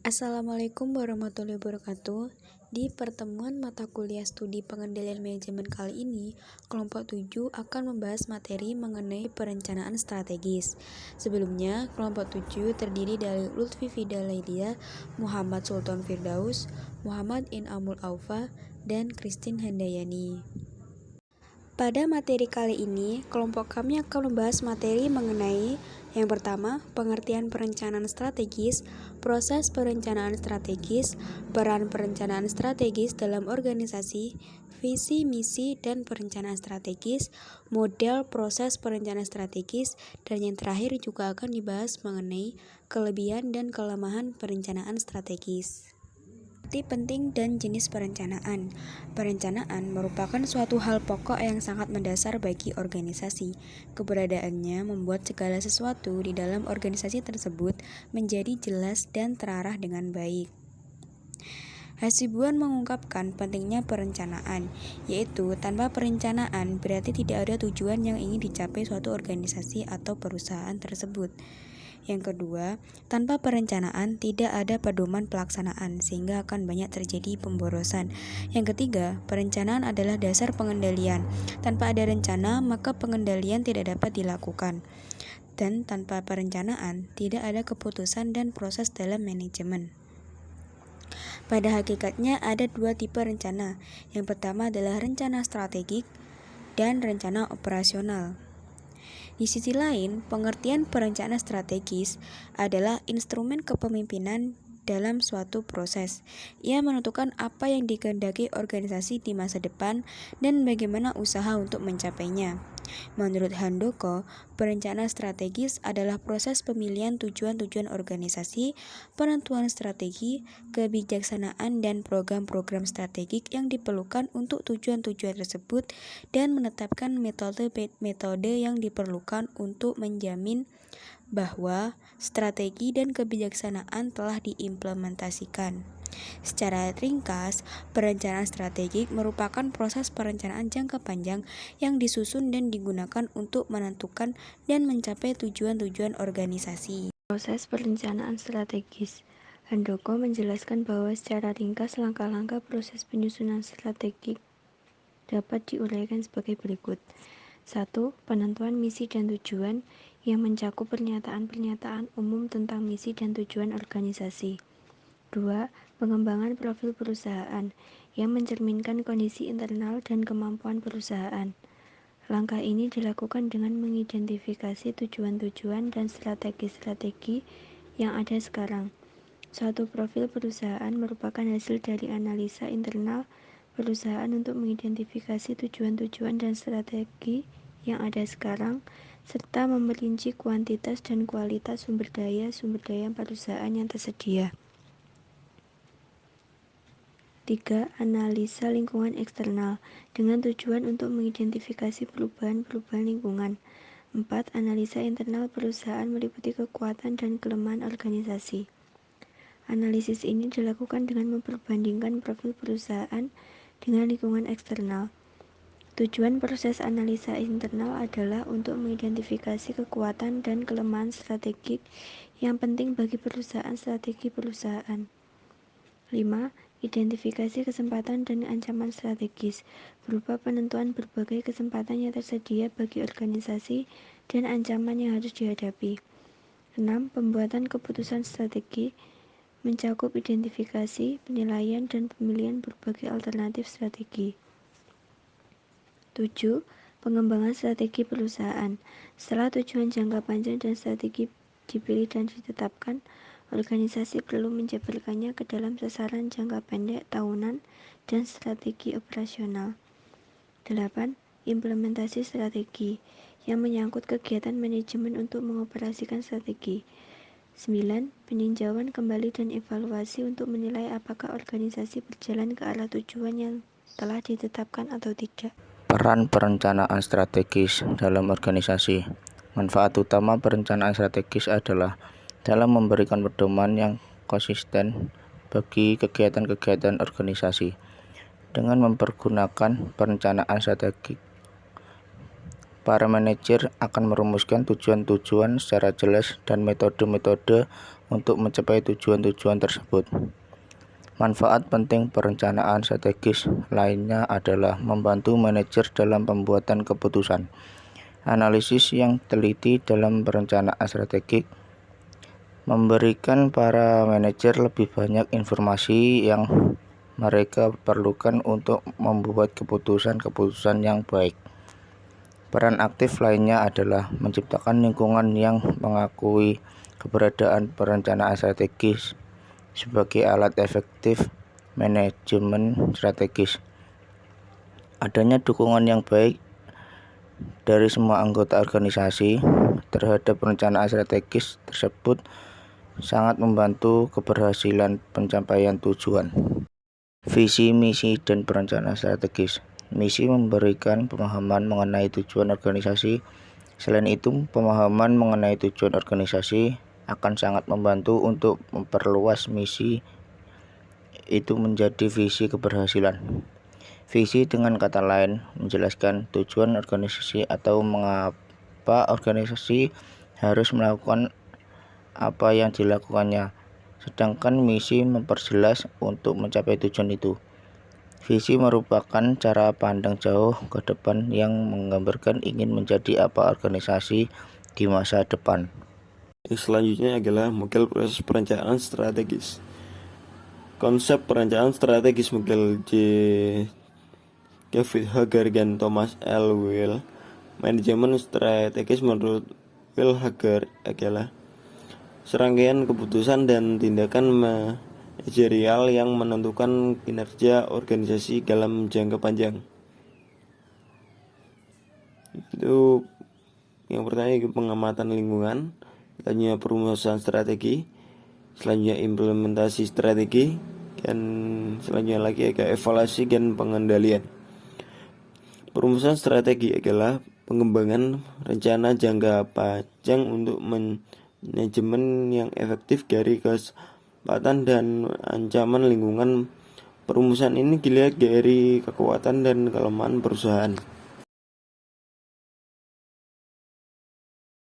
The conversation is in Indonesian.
Assalamualaikum warahmatullahi wabarakatuh. Di pertemuan mata kuliah studi pengendalian manajemen kali ini, kelompok 7 akan membahas materi mengenai perencanaan strategis. Sebelumnya, kelompok 7 terdiri dari Lutfi Fidalaidia, Muhammad Sultan Firdaus, Muhammad Inamul Aufa, dan Christine Handayani. Pada materi kali ini, kelompok kami akan membahas materi mengenai yang pertama, pengertian perencanaan strategis, proses perencanaan strategis, peran perencanaan strategis dalam organisasi, visi, misi, dan perencanaan strategis, model proses perencanaan strategis, dan yang terakhir juga akan dibahas mengenai kelebihan dan kelemahan perencanaan strategis. Arti penting dan jenis perencanaan. Perencanaan merupakan suatu hal pokok yang sangat mendasar bagi organisasi. Keberadaannya membuat segala sesuatu di dalam organisasi tersebut menjadi jelas dan terarah dengan baik. Hasibuan mengungkapkan pentingnya perencanaan, yaitu tanpa perencanaan berarti tidak ada tujuan yang ingin dicapai suatu organisasi atau perusahaan tersebut. Yang kedua, tanpa perencanaan tidak ada pedoman pelaksanaan sehingga akan banyak terjadi pemborosan. Yang ketiga, perencanaan adalah dasar pengendalian. Tanpa ada rencana, maka pengendalian tidak dapat dilakukan. Dan tanpa perencanaan, tidak ada keputusan dan proses dalam manajemen. Pada hakikatnya ada dua tipe rencana. Yang pertama adalah rencana strategik dan rencana operasional. Di sisi lain, pengertian perencanaan strategis adalah instrumen kepemimpinan dalam suatu proses. Ia menentukan apa yang dikehendaki organisasi di masa depan dan bagaimana usaha untuk mencapainya. Menurut Handoko, perencanaan strategis adalah proses pemilihan tujuan-tujuan organisasi, penentuan strategi, kebijaksanaan, dan program-program strategik yang diperlukan untuk tujuan-tujuan tersebut dan menetapkan metode-metode yang diperlukan untuk menjamin bahwa strategi dan kebijaksanaan telah diimplementasikan. Secara ringkas, perencanaan strategik merupakan proses perencanaan jangka panjang yang disusun dan digunakan untuk menentukan dan mencapai tujuan-tujuan organisasi. Proses perencanaan strategis. Handoko menjelaskan bahwa secara ringkas langkah-langkah proses penyusunan strategik dapat diuraikan sebagai berikut. 1. Penentuan misi dan tujuan yang mencakup pernyataan-pernyataan umum tentang misi dan tujuan organisasi. 2. Pengembangan profil perusahaan yang mencerminkan kondisi internal dan kemampuan perusahaan. Langkah ini dilakukan dengan mengidentifikasi tujuan-tujuan dan strategi-strategi yang ada sekarang. Suatu profil perusahaan merupakan hasil dari analisa internal perusahaan untuk mengidentifikasi tujuan-tujuan dan strategi yang ada sekarang, serta memperinci kuantitas dan kualitas sumber daya perusahaan yang tersedia. 3. Analisa lingkungan eksternal dengan tujuan untuk mengidentifikasi perubahan-perubahan lingkungan. 4. Analisa internal perusahaan meliputi kekuatan dan kelemahan organisasi. Analisis ini dilakukan dengan memperbandingkan profil perusahaan dengan lingkungan eksternal. Tujuan proses analisa internal adalah untuk mengidentifikasi kekuatan dan kelemahan strategik yang penting bagi strategi perusahaan. 5. Identifikasi kesempatan dan ancaman strategis berupa penentuan berbagai kesempatan yang tersedia bagi organisasi dan ancaman yang harus dihadapi. 6. Pembuatan keputusan strategi mencakup identifikasi, penilaian, dan pemilihan berbagai alternatif strategi. 7. Pengembangan strategi perusahaan. Setelah tujuan jangka panjang dan strategi dipilih dan ditetapkan, organisasi perlu menjabarkannya ke dalam sasaran jangka pendek, tahunan, dan strategi operasional. 8. Implementasi strategi yang menyangkut kegiatan manajemen untuk mengoperasikan strategi. 9. Peninjauan kembali dan evaluasi untuk menilai apakah organisasi berjalan ke arah tujuan yang telah ditetapkan atau tidak. Peran perencanaan strategis dalam organisasi. Manfaat utama perencanaan strategis adalah dalam memberikan pedoman yang konsisten bagi kegiatan-kegiatan organisasi. Dengan mempergunakan perencanaan strategik, para manajer akan merumuskan tujuan-tujuan secara jelas dan metode-metode untuk mencapai tujuan-tujuan tersebut. Manfaat penting perencanaan strategis lainnya adalah membantu manajer dalam pembuatan keputusan. Analisis yang teliti dalam perencanaan strategik memberikan para manajer lebih banyak informasi yang mereka perlukan untuk membuat keputusan-keputusan yang baik. Peran aktif lainnya adalah menciptakan lingkungan yang mengakui keberadaan perencanaan strategis sebagai alat efektif manajemen strategis. Adanya dukungan yang baik dari semua anggota organisasi terhadap perencanaan strategis tersebut sangat membantu keberhasilan pencapaian tujuan. Visi, misi, dan perencanaan strategis. Misi memberikan pemahaman mengenai tujuan organisasi. Selain itu, pemahaman mengenai tujuan organisasi akan sangat membantu untuk memperluas misi itu menjadi visi keberhasilan. Visi dengan kata lain menjelaskan tujuan organisasi atau mengapa organisasi harus melakukan apa yang dilakukannya. Sedangkan misi memperjelas untuk mencapai tujuan itu. Visi merupakan cara pandang jauh ke depan yang menggambarkan ingin menjadi apa organisasi di masa depan. Selanjutnya adalah model proses perencanaan strategis. Konsep perencanaan strategis model J. David Hagar dan Thomas L. Weil. Manajemen strategis menurut Will Hagar adalah serangkaian keputusan dan tindakan manajerial yang menentukan kinerja organisasi dalam jangka panjang. Itu yang pertama, pengamatan lingkungan, selanjutnya perumusan strategi, selanjutnya implementasi strategi, dan selanjutnya lagi ada evaluasi dan pengendalian. Perumusan strategi adalah pengembangan rencana jangka panjang untuk manajemen yang efektif dari kesempatan dan ancaman lingkungan. Perumusan ini dilihat dari kekuatan dan kelemahan perusahaan.